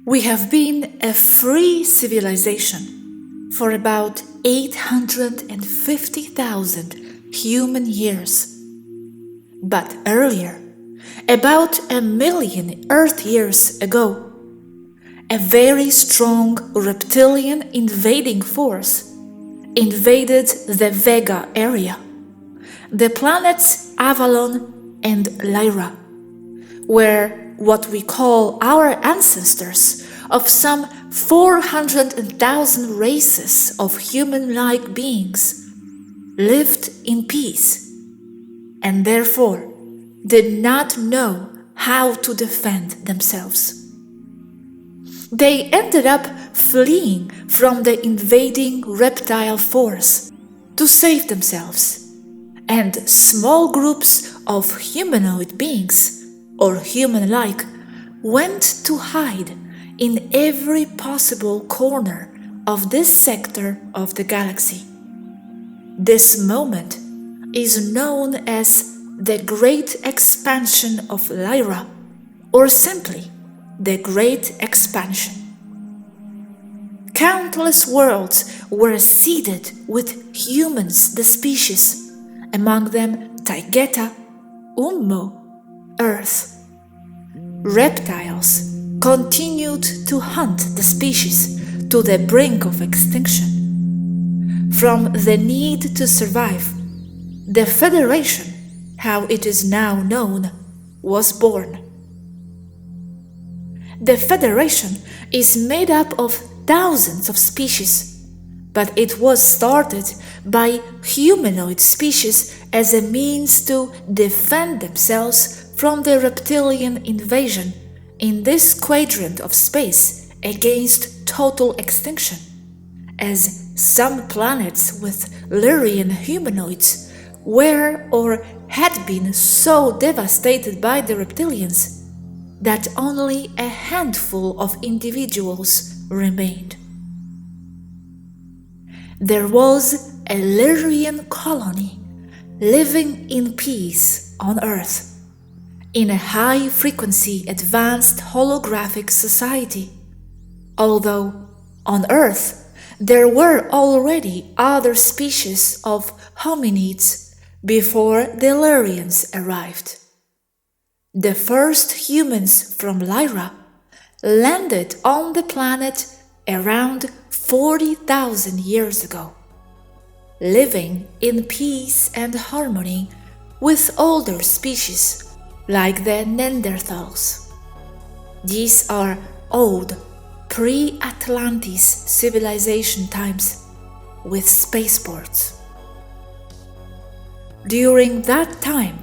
We have been a free civilization for about 850,000 human years. But earlier, about 1,000,000 Earth years ago, a very strong reptilian invading force invaded the Vega area, the planets Avalon and Lyra, where what we call our ancestors of some 400,000 races of human-like beings lived in peace, and therefore did not know how to defend themselves. They ended up fleeing from the invading reptile force to save themselves, and small groups of humanoid beings, or human-like, went to hide in every possible corner of this sector of the galaxy. This moment is known as the Great Expansion of Lyra, or simply the Great Expansion. Countless worlds were seeded with humans, the species, among them Taygeta, Earth. Reptiles continued to hunt the species to the brink of extinction. From the need to survive, the Federation, how it is now known, was born. The Federation is made up of thousands of species, but it was started by humanoid species as a means to defend themselves from the reptilian invasion in this quadrant of space against total extinction, as some planets with Lyrian humanoids were or had been so devastated by the Reptilians that only a handful of individuals remained. There was a Lyrian colony living in peace on Earth, in a high-frequency advanced holographic society, although on Earth there were already other species of hominids before the Lyrians arrived. The first humans from Lyra landed on the planet around 40,000 years ago, living in peace and harmony with older species like the Neanderthals. These are old, pre-Atlantis civilization times with spaceports. During that time,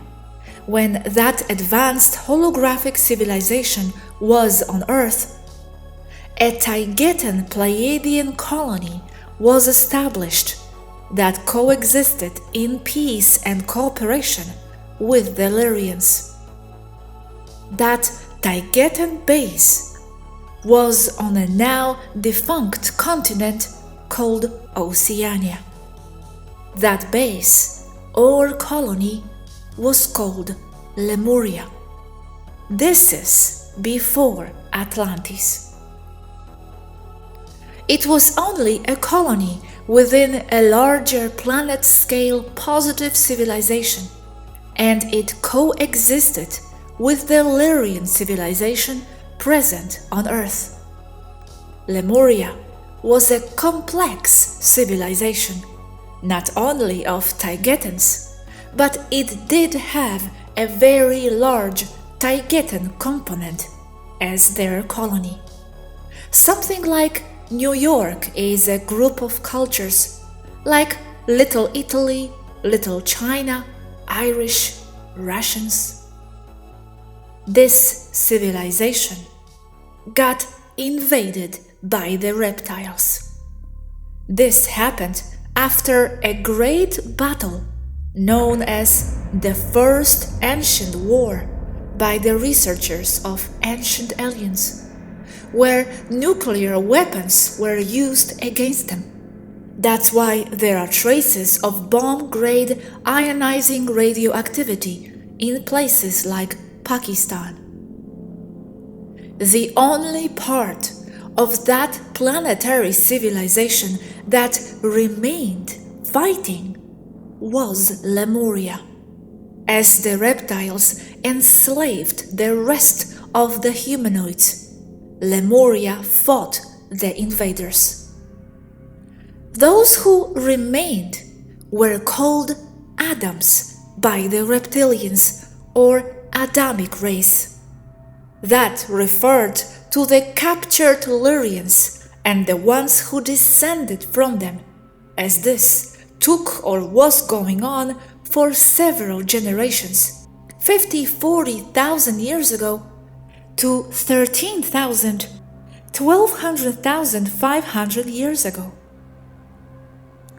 when that advanced holographic civilization was on Earth, a Taygetan Pleiadian colony was established that coexisted in peace and cooperation with the Lyrians. That Taygetan base was on a now defunct continent called Oceania. That base, or colony, was called Lemuria. This is before Atlantis. It was only a colony within a larger planet-scale positive civilization, and it coexisted with the Lyrian civilization present on Earth. Lemuria was a complex civilization, not only of Taygetans, but it did have a very large Taygetan component as their colony. Something like New York is a group of cultures, like Little Italy, Little China, Irish, Russians. This civilization got invaded by the reptiles. This happened after a great battle known as the First Ancient War by the researchers of Ancient Aliens, where nuclear weapons were used against them. That's why there are traces of bomb-grade ionizing radioactivity in places like Pakistan. The only part of that planetary civilization that remained fighting was Lemuria, as the reptiles enslaved the rest of the humanoids. Lemuria fought the invaders. Those who remained were called Adams by the Reptilians, or Adamic race. That referred to the captured Lyrians and the ones who descended from them, as this took or was going on for several generations, 40,000 years ago, to 13,000, 1,200,500 years ago.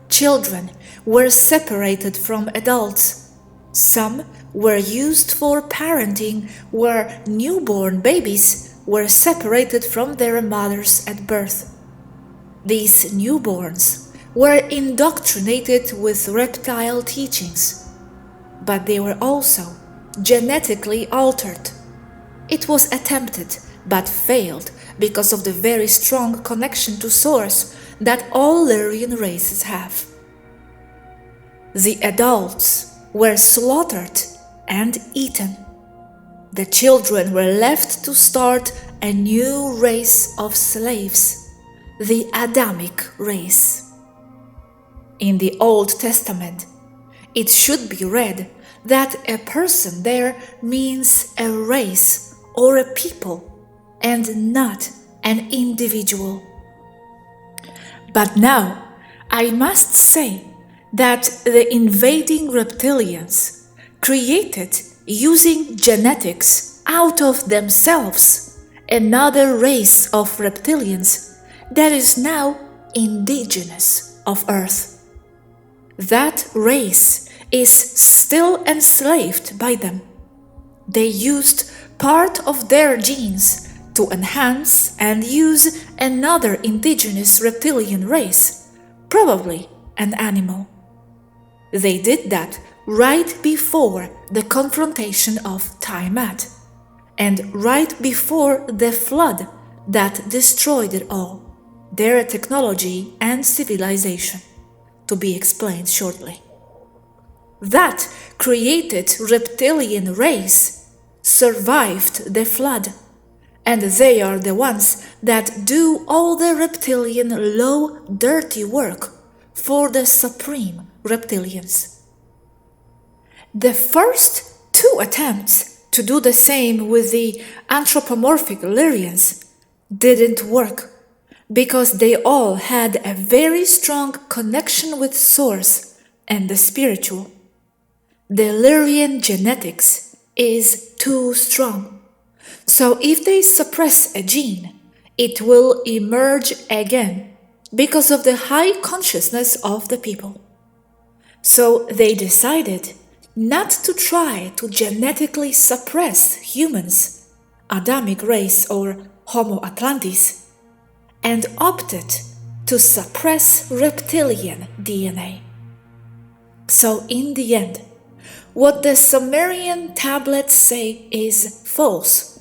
Children were separated from adults. Some were used for parenting, where newborn babies were separated from their mothers at birth. These newborns were indoctrinated with reptile teachings, but they were also genetically altered. It was attempted but failed because of the very strong connection to Source that all Lyrian races have. The adults were slaughtered and eaten. The children were left to start a new race of slaves, the Adamic race. In the Old Testament, it should be read that a person there means a race or a people and not an individual. But now I must say that the invading reptilians created, using genetics out of themselves, another race of reptilians that is now indigenous of Earth. That race is still enslaved by them. They used part of their genes to enhance and use another indigenous reptilian race, probably an animal. They did that right before the confrontation of Tiamat, and right before the flood that destroyed it all, their technology and civilization, to be explained shortly. That created reptilian race survived the flood, and they are the ones that do all the reptilian low, dirty work for the supreme reptilians. The first two attempts to do the same with the anthropomorphic Lyrians didn't work because they all had a very strong connection with Source and the spiritual. The Lyrian genetics is too strong. So if they suppress a gene, it will emerge again because of the high consciousness of the people. So they decided not to try to genetically suppress humans, Adamic race or Homo Atlantis, and opted to suppress reptilian DNA. So in the end, what the Sumerian tablets say is false,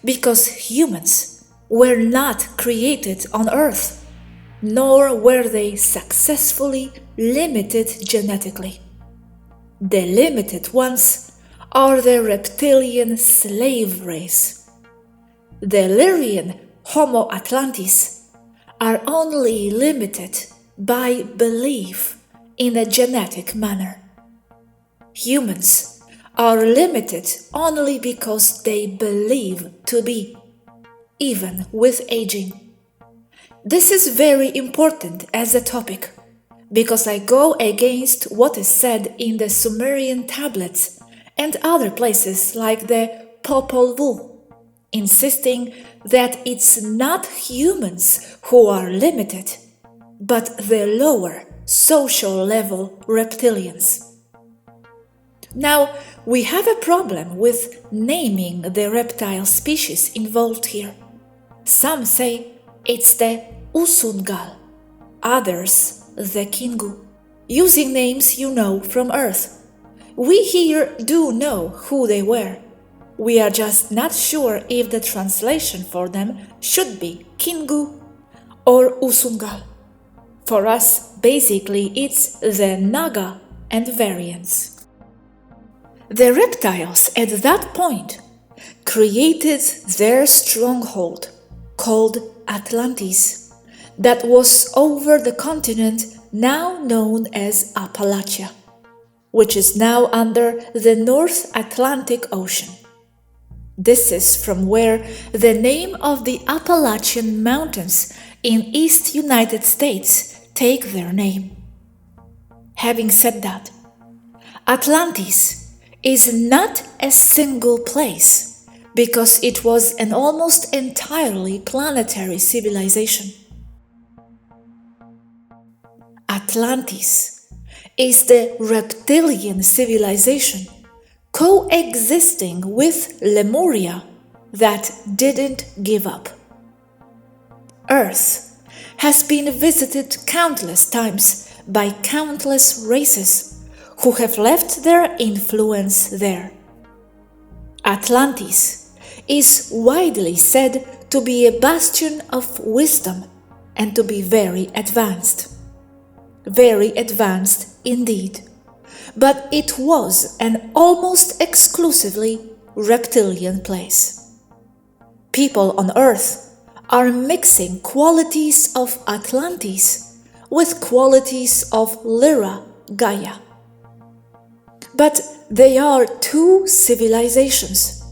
because humans were not created on Earth, nor were they successfully limited genetically. The limited ones are the reptilian slave race. The Lyrian Homo Atlantis are only limited by belief in a genetic manner. Humans are limited only because they believe to be, even with aging. This is very important as a topic, because I go against what is said in the Sumerian tablets and other places like the Popol Vuh, insisting that it's not humans who are limited, but the lower social level reptilians. Now, we have a problem with naming the reptile species involved here. Some say it's the Usungal, others the Kingu, using names you know from Earth. We here do know who they were. We are just not sure if the translation for them should be Kingu or Usungal. For us, basically, it's the Naga and variants. The reptiles at that point created their stronghold, called Atlantis, that was over the continent now known as Appalachia, which is now under the North Atlantic Ocean. This is from where the name of the Appalachian Mountains in East United States take their name. Having said that, Atlantis is not a single place because it was an almost entirely planetary civilization. Atlantis is the Reptilian civilization coexisting with Lemuria that didn't give up. Earth has been visited countless times by countless races who have left their influence there. Atlantis is widely said to be a bastion of wisdom and to be very advanced. Very advanced indeed. But it was an almost exclusively reptilian place. People on Earth are mixing qualities of Atlantis with qualities of Lyra, Gaia. But they are two civilizations,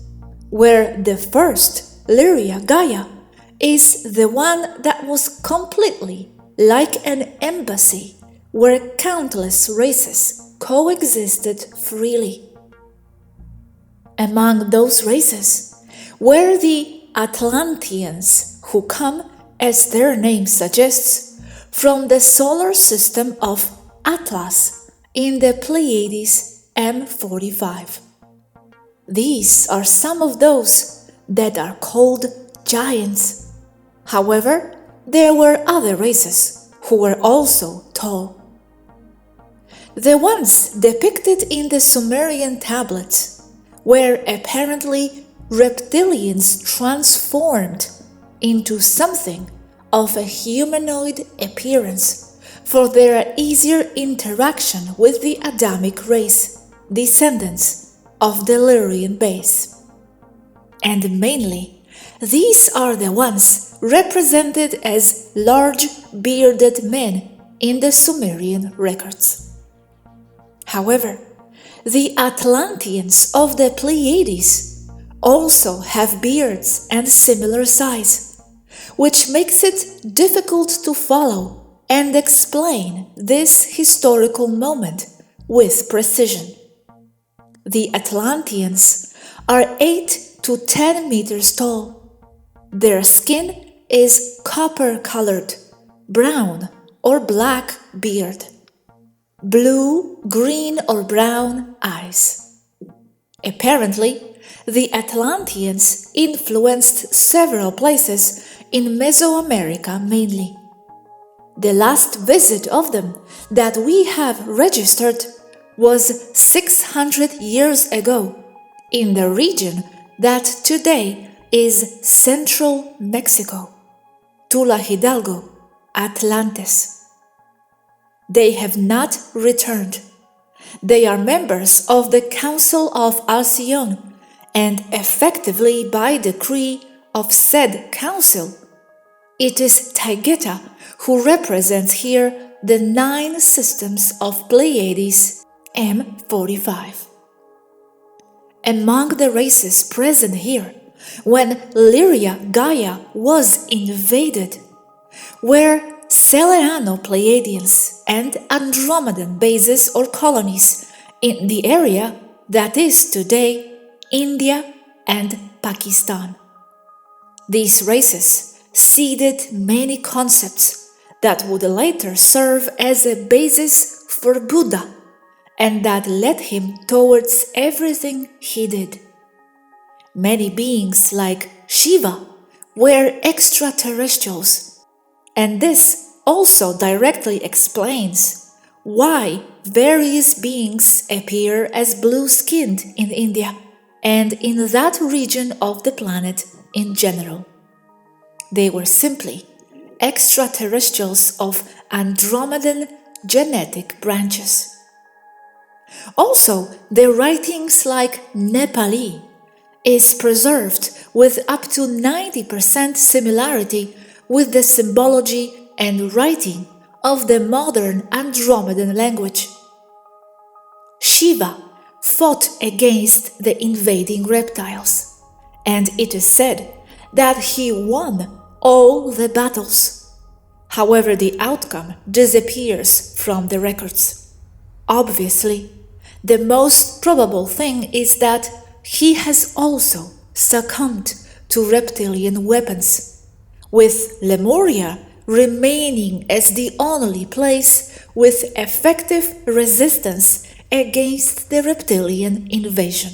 where the first, Lyria, Gaia, is the one that was completely like an embassy where countless races coexisted freely. Among those races were the Atlanteans, who come, as their name suggests, from the solar system of Atlas in the Pleiades M45. These are some of those that are called giants. However, there were other races who were also tall. The ones depicted in the Sumerian tablets were apparently reptilians transformed into something of a humanoid appearance for their easier interaction with the Adamic race, descendants of the Lyrian base. And mainly, these are the ones represented as large bearded men in the Sumerian records. However, the Atlanteans of the Pleiades also have beards and similar size, which makes it difficult to follow and explain this historical moment with precision. The Atlanteans are 8 to 10 meters tall. Their skin is copper-colored, brown or black beard, blue, green or brown eyes. Apparently, the Atlanteans influenced several places in Mesoamerica mainly. The last visit of them that we have registered was 600 years ago in the region that today is central Mexico, Tula Hidalgo, Atlantis. They have not returned. They are members of the Council of Alcyone, and effectively by decree of said council, it is Taygeta who represents here the 9 systems of Pleiades M45. Among the races present here, when Lyria Gaia was invaded, were Seleno-Pleiadians and Andromedan bases or colonies in the area that is today India and Pakistan. These races seeded many concepts that would later serve as a basis for Buddha and that led him towards everything he did. Many beings like Shiva were extraterrestrials, and this also directly explains why various beings appear as blue-skinned in India and in that region of the planet in general. They were simply extraterrestrials of Andromedan genetic branches. Also, their writings, like Nepali, is preserved with up to 90% similarity with the symbology and writing of the modern Andromedan language. Shiva fought against the invading reptiles, and it is said that he won all the battles. However, the outcome disappears from the records. Obviously, the most probable thing is that he has also succumbed to reptilian weapons, with Lemuria remaining as the only place with effective resistance against the reptilian invasion.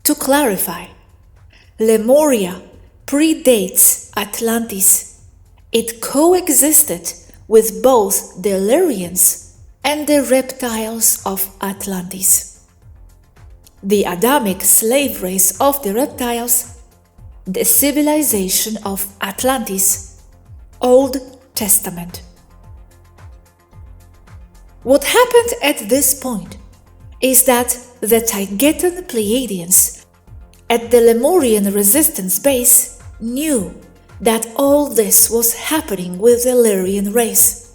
To clarify, Lemuria predates Atlantis. It coexisted with both the Lyrians and the reptiles of Atlantis. The Adamic slave race of the reptiles, the civilization of Atlantis, Old Testament. What happened at this point is that the Taygetan Pleiadians at the Lemurian resistance base knew that all this was happening with the Lyrian race,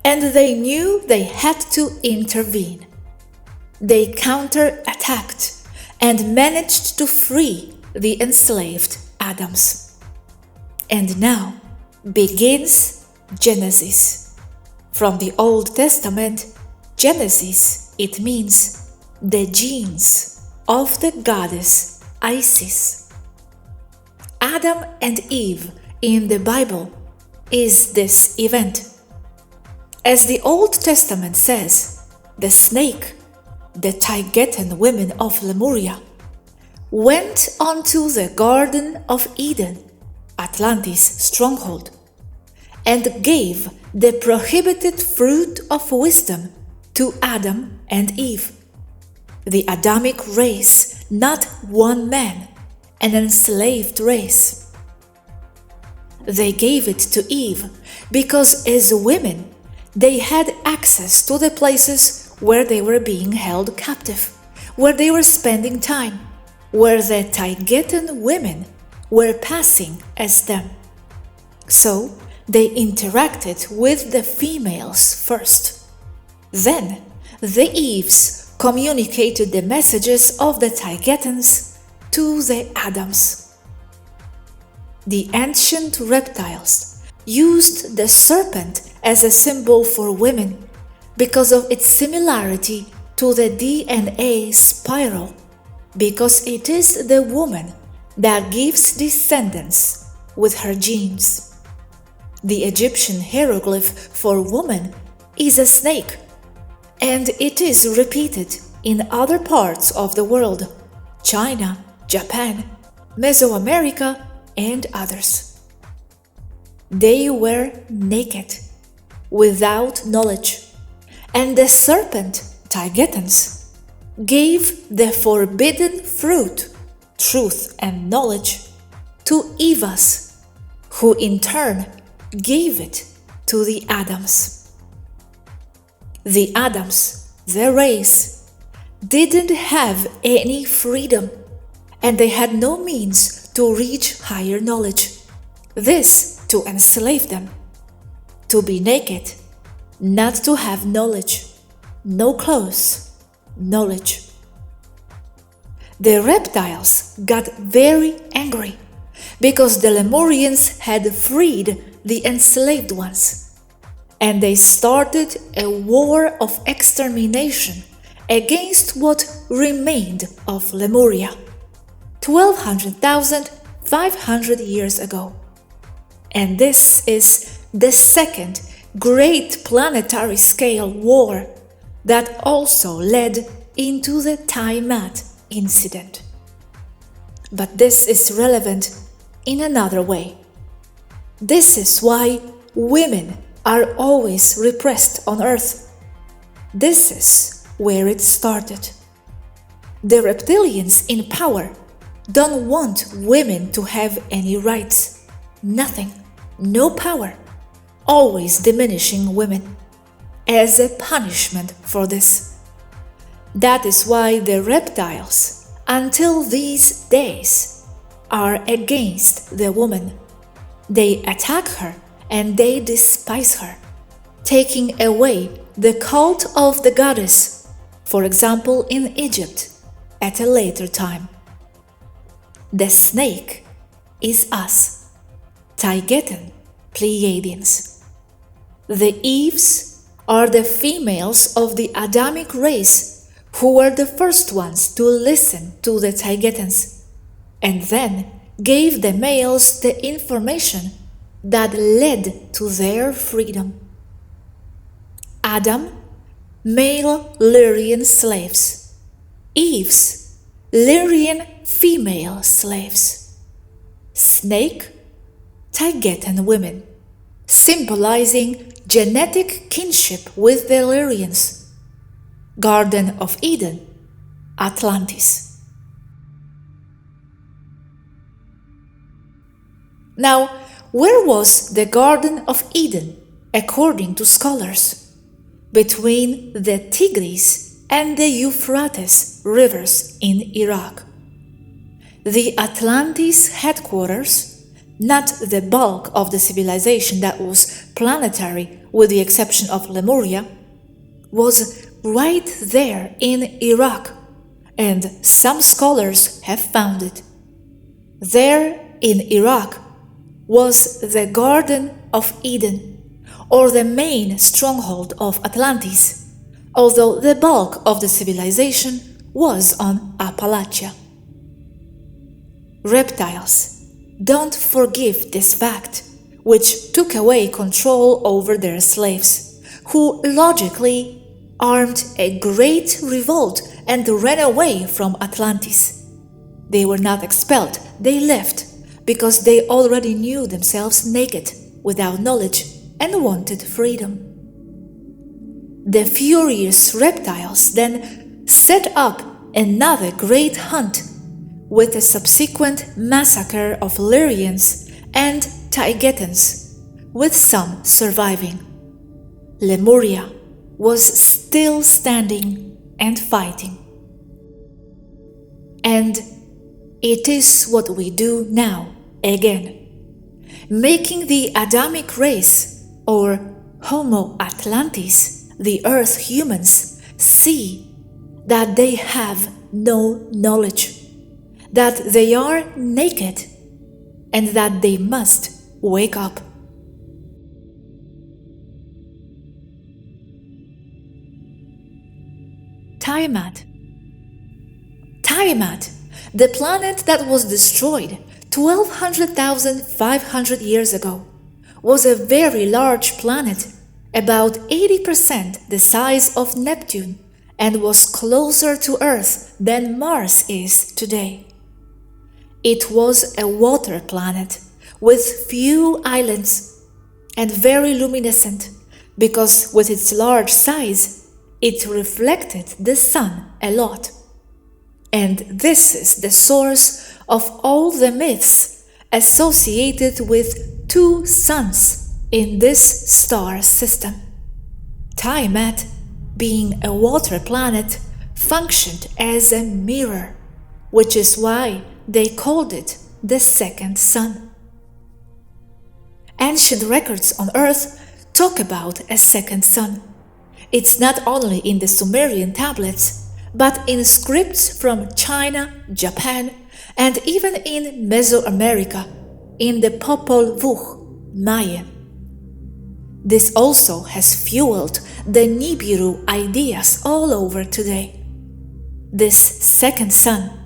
and they knew they had to intervene. They counter-attacked and managed to free the enslaved Adams. And now begins Genesis. From the Old Testament, Genesis, it means the genes of the goddess Isis. Adam and Eve in the Bible is this event. As the Old Testament says, the snake, the Taygetan women of Lemuria, went onto the Garden of Eden, Atlantis' stronghold, and gave the prohibited fruit of wisdom to Adam and Eve, the Adamic race, not one man, an enslaved race. They gave it to Eve because as women they had access to the places where they were being held captive, where they were spending time, where the Taygetan women were passing as them. So they interacted with the females first. Then the Eves communicated the messages of the Taygetans to the Adams. The ancient reptiles used the serpent as a symbol for women because of its similarity to the DNA spiral, because it is the woman that gives descendants with her genes. The Egyptian hieroglyph for woman is a snake, and it is repeated in other parts of the world: China, Japan, Mesoamerica, and others. They were naked, without knowledge, and the serpent, Taygetans, gave the forbidden fruit, truth and knowledge, to Evas, who in turn gave it to the Adams. The Adams, the race, didn't have any freedom, and they had no means to reach higher knowledge. This to enslave them, to be naked, not to have knowledge, no clothes, knowledge. The reptiles got very angry because the Lemurians had freed the enslaved ones, and they started a war of extermination against what remained of Lemuria 1200,500 years ago. And this is the second great planetary scale war that also led into the Tiamat incident. But this is relevant in another way. This is why women are always repressed on Earth. This is where it started. The Reptilians in power don't want women to have any rights, nothing, no power, always diminishing women, as a punishment for this. That is why the reptiles, until these days, are against the woman. They attack her and they despise her, taking away the cult of the goddess, for example in Egypt, at a later time. The snake is us, Taygetan Pleiadians. The Eves are the females of the Adamic race who were the first ones to listen to the Taygetans, and then gave the males the information that led to their freedom. Adam, male Lyrian slaves. Eves, Lyrian female slaves. Snake, Taygetan women, symbolizing genetic kinship with the Lyrians. Garden of Eden, Atlantis. Now, where was the Garden of Eden, according to scholars? Between the Tigris and the Euphrates rivers in Iraq. The Atlantis headquarters, not the bulk of the civilization that was planetary with the exception of Lemuria, was right there in Iraq, and some scholars have found it. There in Iraq was the Garden of Eden, or the main stronghold of Atlantis, although the bulk of the civilization was on Appalachia. Reptiles don't forgive this fact, which took away control over their slaves, who logically armed a great revolt and ran away from Atlantis. They were not expelled, they left, because they already knew themselves naked, without knowledge, and wanted freedom. The furious reptiles then set up another great hunt, with a subsequent massacre of Lyrians and Taygetans, with some surviving. Lemuria was still standing and fighting. And it is what we do now again, making the Adamic race, or Homo Atlantis, the Earth humans, see that they have no knowledge, that they are naked, and that they must wake up. Tiamat. Tiamat, the planet that was destroyed 12,500 years ago, was a very large planet, about 80% the size of Neptune, and was closer to Earth than Mars is today. It was a water planet with few islands and very luminescent, because with its large size, it reflected the sun a lot. And this is the source of all the myths associated with two suns in this star system. Tiamat, being a water planet, functioned as a mirror, which is why they called it the second sun. Ancient records on Earth talk about a second sun. It's not only in the Sumerian tablets, but in scripts from China, Japan, and even in Mesoamerica, in the Popol Vuh Mayan. This also has fueled the Nibiru ideas all over today. This second sun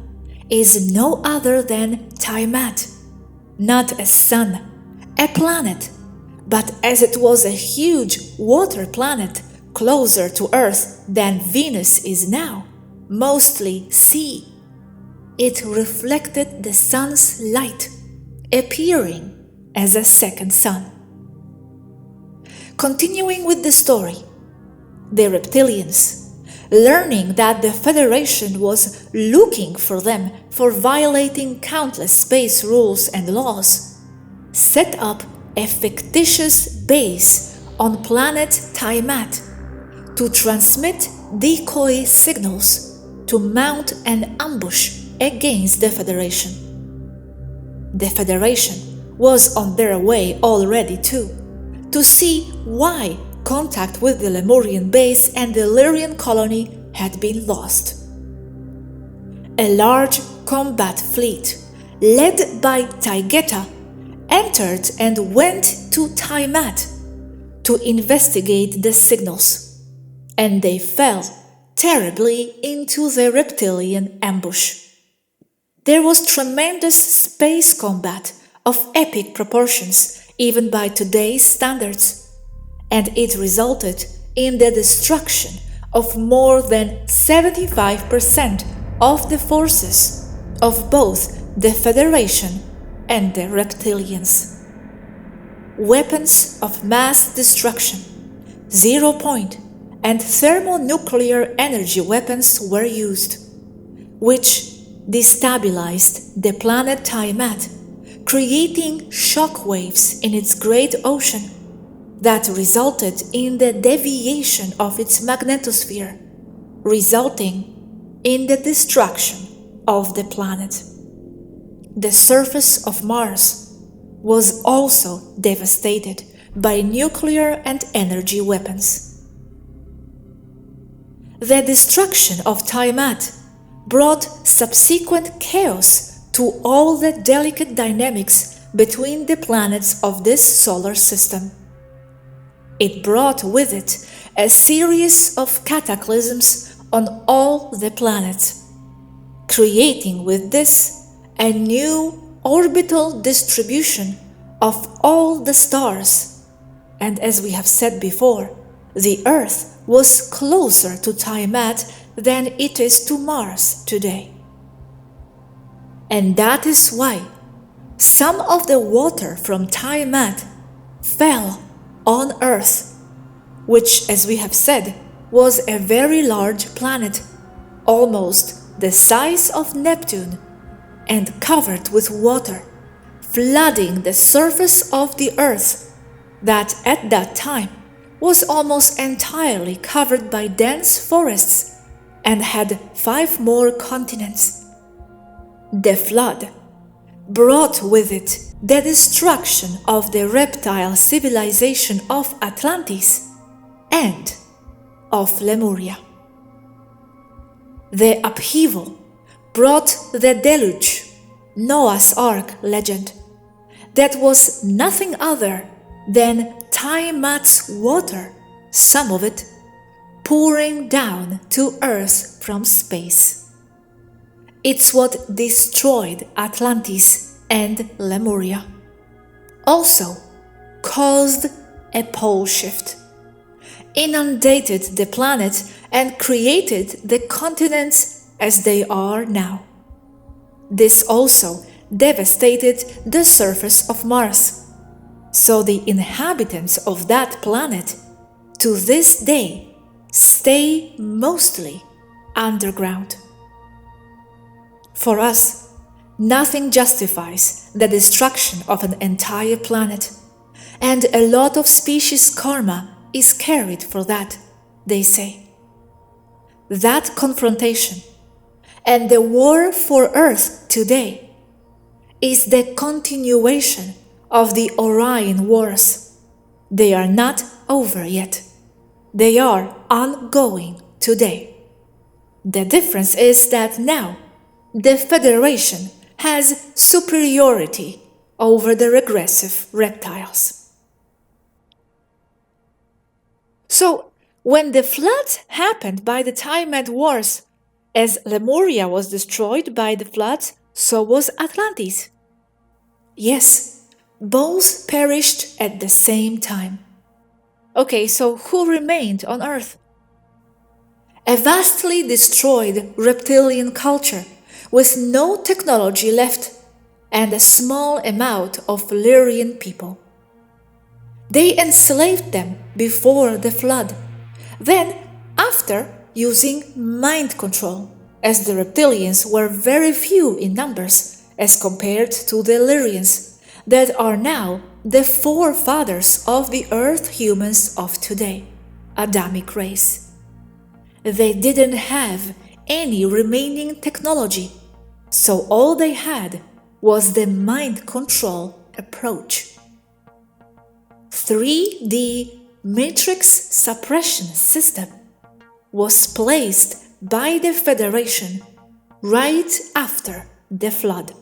is no other than Tiamat, not a sun, a planet, but as it was a huge water planet closer to Earth than Venus is now, mostly sea, it reflected the sun's light, appearing as a second sun. Continuing with the story, the Reptilians, learning that the Federation was looking for them for violating countless space rules and laws, set up a fictitious base on planet Tiamat to transmit decoy signals to mount an ambush against the Federation. The Federation was on their way already too, to see why contact with the Lemurian base and the Lyrian colony had been lost. A large combat fleet, led by Taygetean, entered and went to Tiamat to investigate the signals, and they fell terribly into the Reptilian ambush. There was tremendous space combat of epic proportions, even by today's standards, and it resulted in the destruction of more than 75% of the forces of both the Federation and the Reptilians. Weapons of mass destruction, zero-point and thermonuclear energy weapons were used, which destabilized the planet Tiamat, creating shock waves in its great ocean that resulted in the deviation of its magnetosphere, resulting in the destruction of the planet. The surface of Mars was also devastated by nuclear and energy weapons. The destruction of Tiamat brought subsequent chaos to all the delicate dynamics between the planets of this solar system. It brought with it a series of cataclysms on all the planets, creating with this a new orbital distribution of all the stars, and as we have said before, the Earth was closer to Tiamat than it is to Mars today. And that is why some of the water from Tiamat fell on Earth, which, as we have said, was a very large planet, almost the size of Neptune, and covered with water, flooding the surface of the Earth that at that time was almost entirely covered by dense forests and had 5 more continents. The flood brought with it the destruction of the reptile civilization of Atlantis and of Lemuria. The upheaval brought the deluge, Noah's Ark legend, that was nothing other than Tiamat's water, some of it pouring down to Earth from space. It's what destroyed Atlantis and Lemuria. Also caused a pole shift, inundated the planet and created the continents as they are now. This also devastated the surface of Mars, so the inhabitants of that planet to this day stay mostly underground. For us, nothing justifies the destruction of an entire planet, and a lot of species karma is carried for that, they say. That confrontation and the war for Earth today is the continuation of the Orion Wars. They are not over yet. They are ongoing today. The difference is that now the Federation has superiority over the regressive reptiles. So, when the floods happened by the Tiamat Wars, as Lemuria was destroyed by the floods, so was Atlantis. Yes, both perished at the same time. Okay, so who remained on Earth? A vastly destroyed reptilian culture with no technology left and a small amount of Lyrian people. They enslaved them before the flood. Then, after, using mind control, as the Reptilians were very few in numbers as compared to the Lyrians, that are now the forefathers of the Earth humans of today, Adamic race. They didn't have any remaining technology, so all they had was the mind control approach. 3D matrix suppression system was placed by the Federation right after the flood.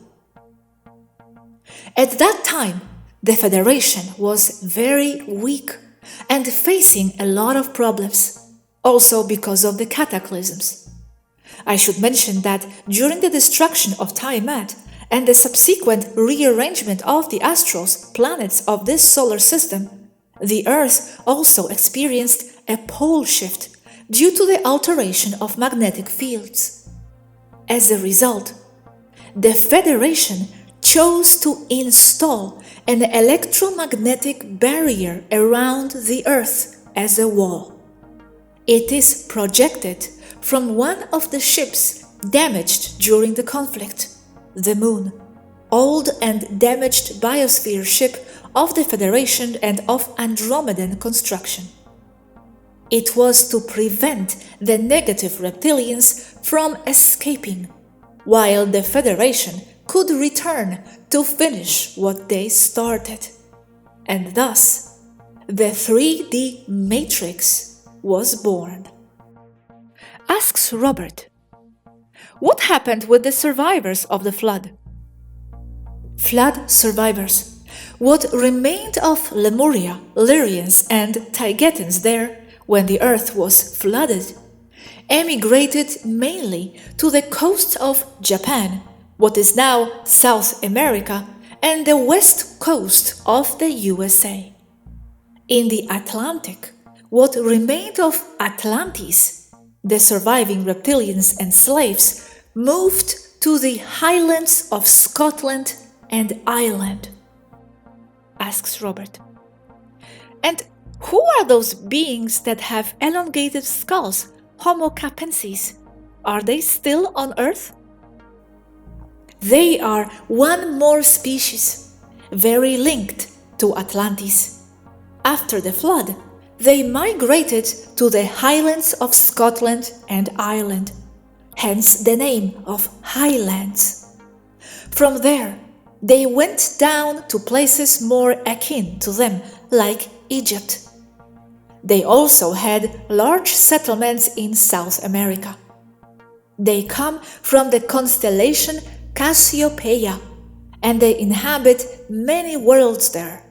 At that time, the Federation was very weak and facing a lot of problems, also because of the cataclysms. I should mention that during the destruction of Tiamat and the subsequent rearrangement of the astros, planets of this solar system, the Earth also experienced a pole shift due to the alteration of magnetic fields. As a result, the Federation chose to install an electromagnetic barrier around the Earth as a wall. It is projected from one of the ships damaged during the conflict, the Moon, old and damaged biosphere ship of the Federation and of Andromedan construction. It was to prevent the negative Reptilians from escaping, while the Federation could return to finish what they started. And thus, the 3D Matrix was born. Asks Robert, what happened with the survivors of the flood? Flood survivors, what remained of Lemuria, Lyrians, and Taygetans there when the earth was flooded, emigrated mainly to the coasts of Japan, what is now South America, and the west coast of the USA. In the Atlantic, what remained of Atlantis, the surviving Reptilians and slaves moved to the highlands of Scotland and Ireland. Asks Robert. And who are those beings that have elongated skulls, Homo capensis? Are they still on Earth? They are one more species, very linked to Atlantis. After the flood, they migrated to the highlands of Scotland and Ireland, hence the name of Highlands. From there, they went down to places more akin to them, like Egypt. They also had large settlements in South America. They come from the constellation Cassiopeia, and they inhabit many worlds there.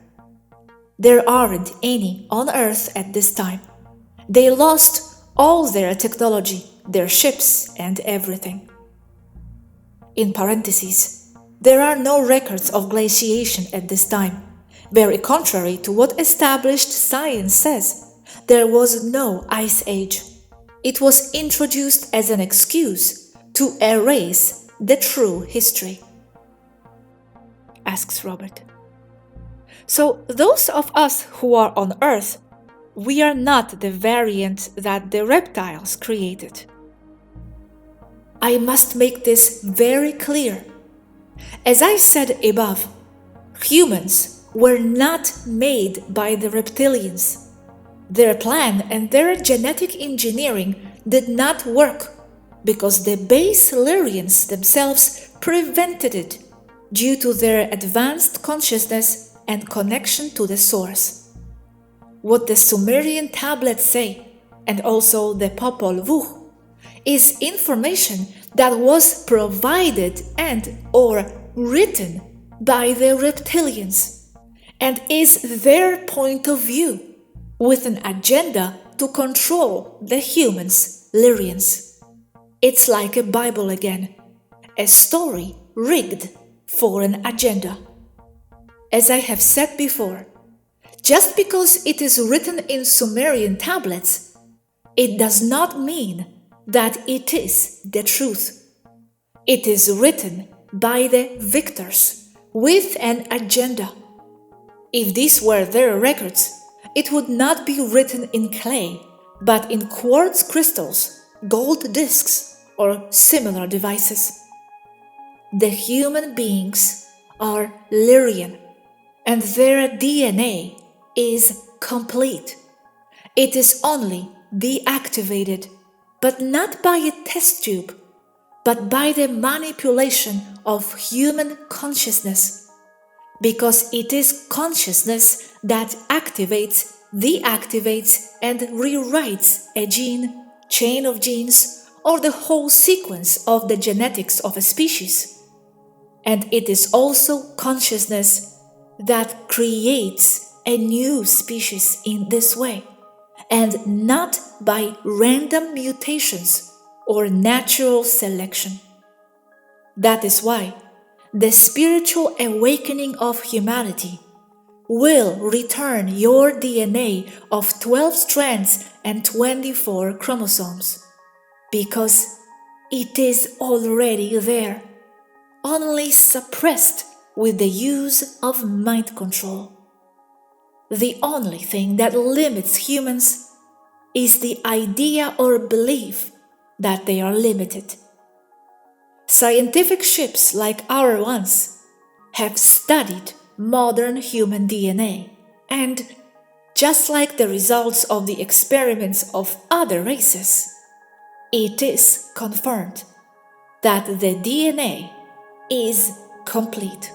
There aren't any on Earth at this time. They lost all their technology, their ships, and everything. In parentheses, there are no records of glaciation at this time. Very contrary to what established science says, there was no ice age. It was introduced as an excuse to erase the true history. Asks Robert. So those of us who are on Earth, we are not the variant that the reptiles created. I must make this very clear. As I said above, humans were not made by the Reptilians. Their plan and their genetic engineering did not work because the base Lyrians themselves prevented it due to their advanced consciousness and connection to the source. What the Sumerian tablets say, and also the Popol Vuh, is information that was provided and or written by the Reptilians, and is their point of view, with an agenda to control the humans, Lyrians. It's like a Bible again, a story rigged for an agenda. As I have said before, just because it is written in Sumerian tablets, it does not mean that it is the truth. It is written by the victors with an agenda. If these were their records, it would not be written in clay, but in quartz crystals, gold discs or similar devices. The human beings are Lyrian, and their DNA is complete. It is only deactivated, but not by a test tube, but by the manipulation of human consciousness, because it is consciousness that activates, deactivates, and rewrites a gene, chain of genes, or the whole sequence of the genetics of a species. And it is also consciousness that creates a new species in this way, and not by random mutations or natural selection. That is why the spiritual awakening of humanity will return your DNA of 12 strands and 24 chromosomes, because it is already there, only suppressed with the use of mind control. The only thing that limits humans is the idea or belief that they are limited. Scientific ships like our ones have studied modern human DNA, and just like the results of the experiments of other races, it is confirmed that the DNA is complete.